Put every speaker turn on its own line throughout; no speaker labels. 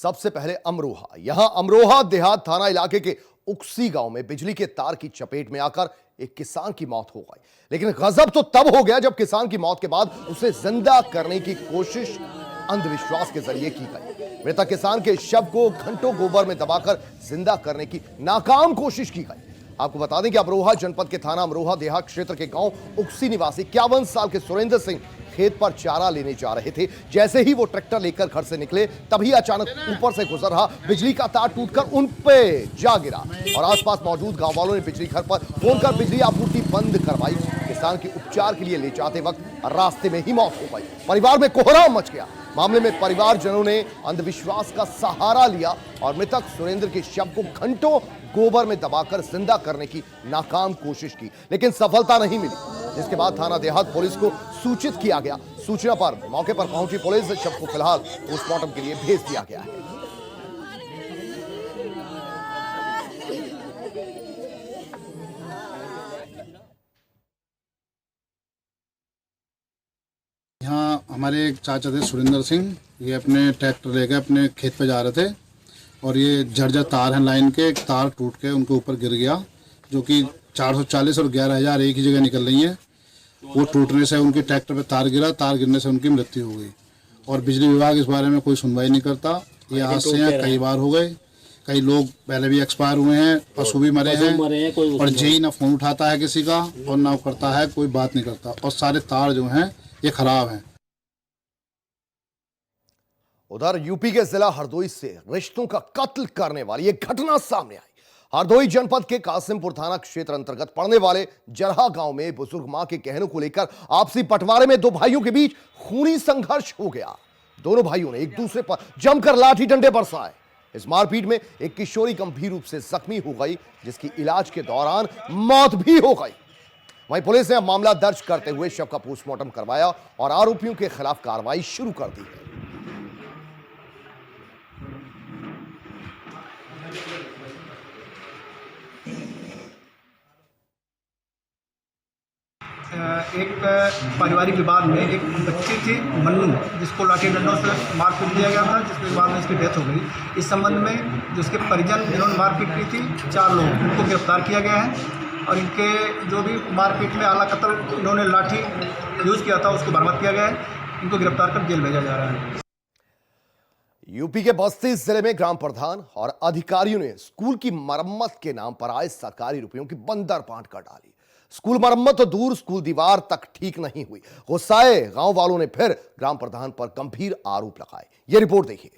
सबसे पहले अमरोहा। यहां अमरोहा देहात थाना इलाके के उक्सी गांव में बिजली के तार की चपेट में आकर एक किसान की मौत हो गई। लेकिन गजब तो तब हो गया जब किसान की मौत के बाद उसे जिंदा करने की कोशिश अंधविश्वास के जरिए की गई। मृतक किसान के शव को घंटों गोबर में दबाकर जिंदा करने की नाकाम कोशिश की गई। आपको बता दें कि अमरोहा जनपद के थाना अमरोहा देहात क्षेत्र के गांव उक्सी निवासी 51 साल के सुरेंद्र सिंह खेत पर चारा लेने जा रहे थे। जैसे ही वो ट्रैक्टर लेकर घर से निकले तभी अचानक ऊपर से गुजर रहा बिजली का तार टूटकर उन पे जा गिरा और आसपास मौजूद गांव वालों ने बिजली घर पर फोन कर बिजली आपूर्ति बंद करवाई। किसान के उपचार के लिए ले जाते वक्त रास्ते में ही मौत हो गई। परिवार में कोहराम मच गया। मामले में परिवारजनों ने अंधविश्वास का सहारा लिया और मृतक सुरेंद्र के शव को घंटों गोबर में दबाकर जिंदा करने की नाकाम कोशिश की, लेकिन सफलता नहीं मिली। जिसके बाद थाना देहात पुलिस को सूचित किया गया। सूचना पर मौके पर पहुंची पुलिस शव को फिलहाल पोस्टमार्टम के लिए भेज दिया गया है।
यहाँ हमारे एक चाचा थे सुरेंद्र सिंह, ये अपने ट्रैक्टर लेकर अपने खेत पे जा रहे थे और ये जर्जर तार हैं लाइन के, एक तार टूट के उनके ऊपर गिर गया जो कि 440 और 11,000 एक ही जगह निकल रही हैं। वो टूटने से उनके ट्रैक्टर पे तार गिरा, तार गिरने से उनकी मृत्यु हो गई और बिजली विभाग इस बारे में कोई सुनवाई नहीं करता। ये आज से यहाँ कई बार हो गए, कई लोग पहले भी एक्सपायर हुए हैं, पशु भी मरे हैं और जेई ना फोन उठाता है किसी का और ना करता है, कोई बात नहीं करता और सारे तार जो हैं ये खराब हैं।
उधर यूपी के जिला हरदोई से रिश्तों का कत्ल करने वाली एक घटना सामने आई। हरदोई जनपद के कासिमपुर थाना क्षेत्र अंतर्गत पड़ने वाले जरहा गांव में बुजुर्ग मां के कहने को लेकर आपसी बंटवारे में दो भाइयों के बीच खूनी संघर्ष हो गया। दोनों भाइयों ने एक दूसरे पर जमकर लाठी डंडे बरसाए। इस मारपीट में एक किशोरी गंभीर रूप से जख्मी हो गई, जिसकी इलाज के दौरान मौत भी हो गई। वहीं पुलिस ने मामला दर्ज करते हुए शव का पोस्टमार्टम करवाया और आरोपियों के खिलाफ कार्रवाई शुरू कर दी है।
एक पारिवारिक विवाद में एक बच्ची थी मन्नू, जिसको लाठी डंडों से मारपीट दिया गया था, जिसके बाद में इसकी डेथ हो गई। इस संबंध में जो इसके परिजन जिन्होंने मारपीट की थी 4 लोग, उनको गिरफ्तार किया गया है और इनके जो भी मारपीट में आला कत्ल इन्होंने लाठी यूज़ किया था उसको बरामद किया गया है। इनको गिरफ्तार कर जेल भेजा जा रहा है।
यूपी के बस्ती जिले में ग्राम प्रधान और अधिकारियों ने स्कूल की मरम्मत के नाम पर आए सरकारी रुपयों की बंदर बांट कर डाली। स्कूल मरम्मत तो दूर, स्कूल दीवार तक ठीक नहीं हुई। गुस्साए गांव वालों ने फिर ग्राम प्रधान पर गंभीर आरोप लगाए। यह रिपोर्ट देखिए।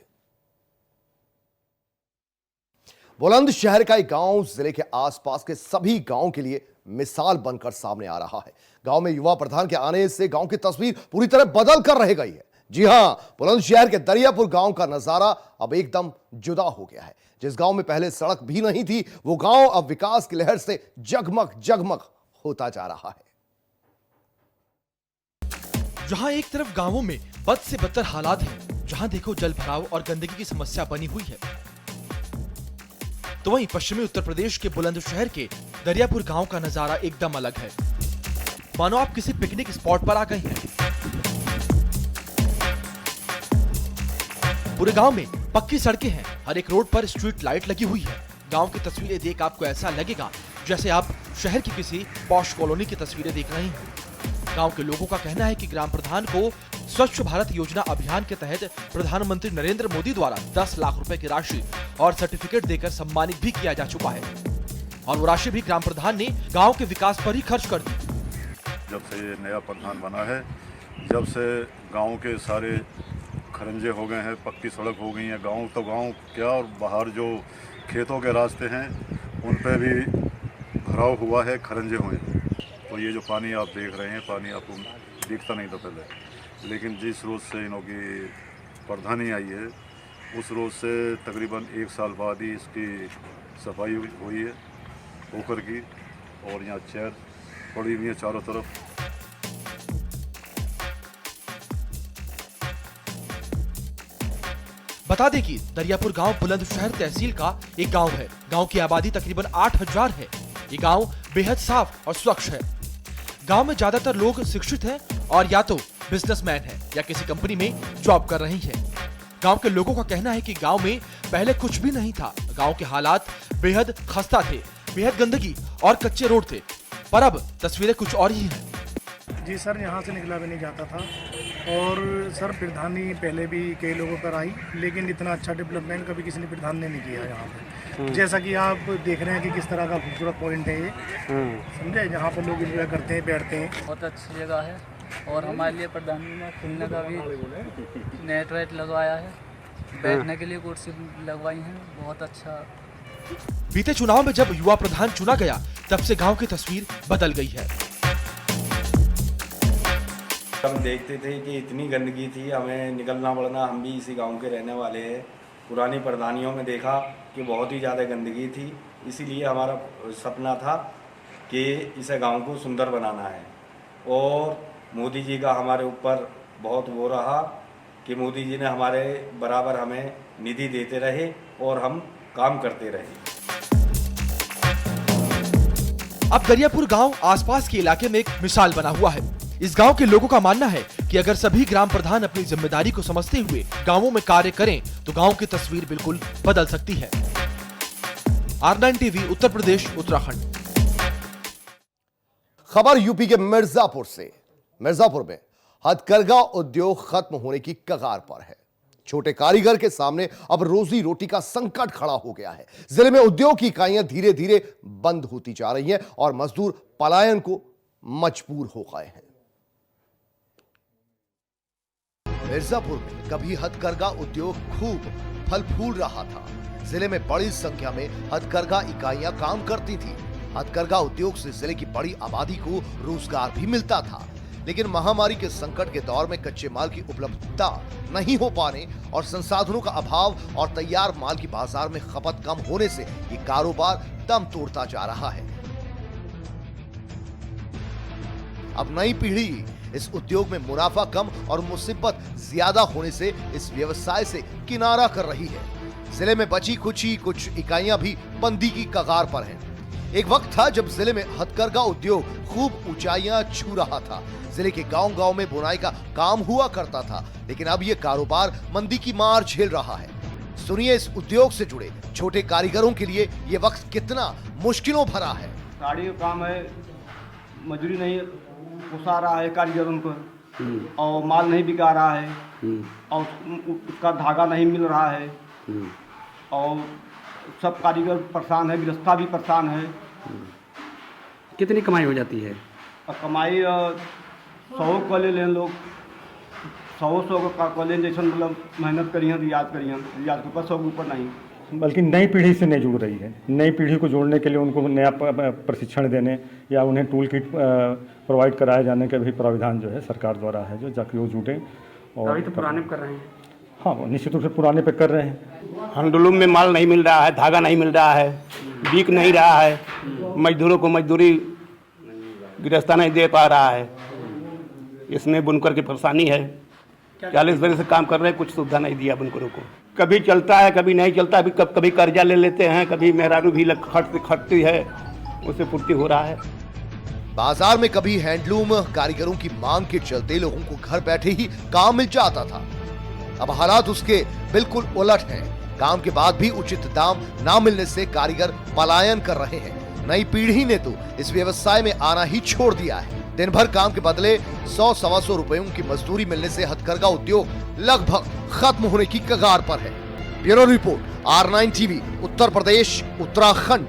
बुलंदशहर का एक गांव जिले के आसपास के सभी गांवों के लिए मिसाल बनकर सामने आ रहा है। गांव में युवा प्रधान के आने से गांव की तस्वीर पूरी तरह बदल कर रह गई है। जी हां, बुलंदशहर के दरियापुर गांव का नजारा अब एकदम जुदा हो गया है। जिस गांव में पहले सड़क भी नहीं थी, वो गांव अब विकास की लहर से जगमग जगमग होता जा रहा है।
जहां एक तरफ गांवों में बद से बदतर हालात हैं, जहां देखो जल भराव और गंदगी की समस्या बनी हुई है, तो वहीं पश्चिमी उत्तर प्रदेश के बुलंदशहर के दरियापुर गांव का नजारा एकदम अलग है। मानो आप किसी पिकनिक स्पॉट पर आ गए हैं। पूरे गांव में पक्की सड़कें हैं, हर एक रोड पर स्ट्रीट लाइट लगी हुई है। गांव की तस्वीरें देख आपको ऐसा लगेगा जैसे आप शहर की किसी पॉश कॉलोनी की तस्वीरें देख रहे हैं। गांव के लोगों का कहना है कि ग्राम प्रधान को स्वच्छ भारत योजना अभियान के तहत प्रधानमंत्री नरेंद्र मोदी द्वारा 10 लाख रुपए की राशि और सर्टिफिकेट देकर सम्मानित भी किया जा चुका है और वो राशि भी ग्राम प्रधान ने गांव के विकास पर ही खर्च कर दी।
जब से ये नया प्रधान बना है, जब से गाँव के सारे खरंजे हो गए हैं, पक्की सड़क हो गई है, गाँव तो गाँव क्या और बाहर जो खेतों के रास्ते हैं उन पे भी भराव हुआ है, खरंजे हुए हैं। तो ये जो पानी आप देख रहे हैं, पानी आपको दिखता नहीं था पहले, लेकिन जिस रोज़ से इनों की प्रधानी आई है उस रोज़ से तकरीबन 1 साल बाद ही इसकी सफाई हुई है पोखर की और यहाँ चेयर पड़ी हुई है चारों तरफ।
बता दें कि दरियापुर गांव बुलंदशहर तहसील का एक गांव है। गांव की आबादी तकरीबन 8,000 है। ये गांव बेहद साफ और स्वच्छ है। गांव में ज्यादातर लोग शिक्षित हैं और या तो बिजनेसमैन हैं या किसी कंपनी में जॉब कर रहे हैं। गांव के लोगों का कहना है कि गांव में पहले कुछ भी नहीं था। गांव के हालात बेहद खस्ता थे, बेहद गंदगी और कच्चे रोड थे, पर अब तस्वीरें कुछ और ही हैं।
जी सर, यहाँ से निकला भी नहीं जाता था और सर प्रधानी पहले भी कई लोगों पर आई, लेकिन इतना अच्छा डेवलपमेंट कभी किसी ने प्रधान ने नहीं किया यहाँ पे। जैसा कि आप देख रहे हैं कि किस तरह का खूबसूरत पॉइंट है ये, समझे, जहाँ पर लोग एंजॉय करते हैं, बैठते हैं।
बहुत अच्छी जगह है और हमारे लिए प्रधानी ने खेलने का भी नेट वेट लगवाया है, बैठने के लिए कुर्सी लगवाई हैं, बहुत अच्छा।
बीते चुनाव में जब युवा प्रधान चुना गया तब से गांव की तस्वीर बदल गई है।
हम देखते थे कि इतनी गंदगी थी, हमें निकलना पड़ना, हम भी इसी गांव के रहने वाले हैं। पुरानी प्रधानियों में देखा कि बहुत ही ज़्यादा गंदगी थी, इसीलिए हमारा सपना था कि इसे गांव को सुंदर बनाना है। और मोदी जी का हमारे ऊपर बहुत वो रहा कि मोदी जी ने हमारे बराबर हमें निधि देते रहे और हम काम करते रहे।
अब दरियापुर गांव आसपास के इलाके में एक मिसाल बना हुआ है। इस गांव के लोगों का मानना है कि अगर सभी ग्राम प्रधान अपनी जिम्मेदारी को समझते हुए गांवों में कार्य करें तो गांव की तस्वीर बिल्कुल बदल सकती है। R9 TV, Uttar Pradesh, Uttarakhand.
खबर यूपी के मिर्जापुर से। मिर्जापुर में हथकरघा उद्योग खत्म होने की कगार पर है। छोटे कारीगर के सामने अब रोजी रोटी का संकट खड़ा हो गया है। जिले में उद्योग की इकाइयां धीरे धीरे बंद होती जा रही हैं और मजदूर पलायन को मजबूर हो गए हैं। मिर्जापुर में कभी हथकरघा उद्योग खूब फल फूल रहा था। जिले में बड़ी संख्या में हथकरघा इकाइयां काम करती थी। हथकरघा उद्योग से जिले की बड़ी आबादी को रोजगार भी मिलता था, लेकिन महामारी के संकट के दौर में कच्चे माल की उपलब्धता नहीं हो पाने और संसाधनों का अभाव और तैयार माल की बाजार में खपत कम होने से ये कारोबार दम तोड़ता जा रहा है। अब नई पीढ़ी इस उद्योग में मुनाफा कम और मुसीबत ज्यादा होने से इस व्यवसाय से किनारा कर रही है। जिले में बची खुची कुछ इकाइयां भी बंदी की कगार पर हैं। एक वक्त था जब जिले में हथकरघा उद्योग खूब ऊंचाइयां छू रहा था। जिले के गांव-गांव में बुनाई का काम हुआ करता था, लेकिन अब यह कारोबार मंदी की मार झेल रहा है। सुनिए इस उद्योग से जुड़े छोटे कारीगरों के लिए यह वक्त कितना मुश्किलों भरा है।
साड़ी का काम है, मजदूरी नहीं पोसा रहा है कारीगरों को, और माल नहीं बिका रहा है, और उसका धागा नहीं मिल रहा है, और सब कारीगर परेशान है, गृहस्था भी परेशान है।
कितनी कमाई हो जाती है?
और कमाई 100 को ले लें लोग, 100 का को लें, जैसे मतलब मेहनत करिए, रियाज के ऊपर 100 के ऊपर नहीं।
बल्कि नई पीढ़ी से नहीं जुड़ रही है। नई पीढ़ी को जोड़ने के लिए उनको नया प्रशिक्षण देने या उन्हें टूल किट प्रोवाइड कराए जाने के भी प्राविधान जो है सरकार द्वारा है, जो जाके वो जुटे। और
अभी तो पुराने कर रहे हैं।
हाँ, वो निश्चित रूप से पुराने पे कर रहे हैं।
हैंडलूम में माल नहीं मिल रहा है, धागा नहीं मिल रहा है, बिक नहीं रहा है, मजदूरों को मजदूरी गृहस्था नहीं दे पा रहा है, इसमें बुनकर की परेशानी है। 40 बरस से काम कर रहे हैं, कुछ सुविधा नहीं दिया बुनकरों को। कभी चलता है, कभी नहीं चलता, कभी कर्जा ले लेते हैं, कभी मेहरारू भी खटती है, उससे पूर्ति हो रहा है।
बाजार में कभी हैंडलूम कारीगरों की मांग के चलते लोगों को घर बैठे ही काम मिल जाता था। अब हालात उसके बिल्कुल उलट हैं। काम के बाद भी उचित दाम ना मिलने से कारीगर पलायन कर रहे हैं। नई पीढ़ी ने तो इस व्यवसाय में आना ही छोड़ दिया है। दिन भर काम के बदले 100-125 रुपयों की मजदूरी मिलने से हथकरघा उद्योग लगभग खत्म होने की कगार पर है। Bureau report, R9 TV, Uttar Pradesh, Uttarakhand.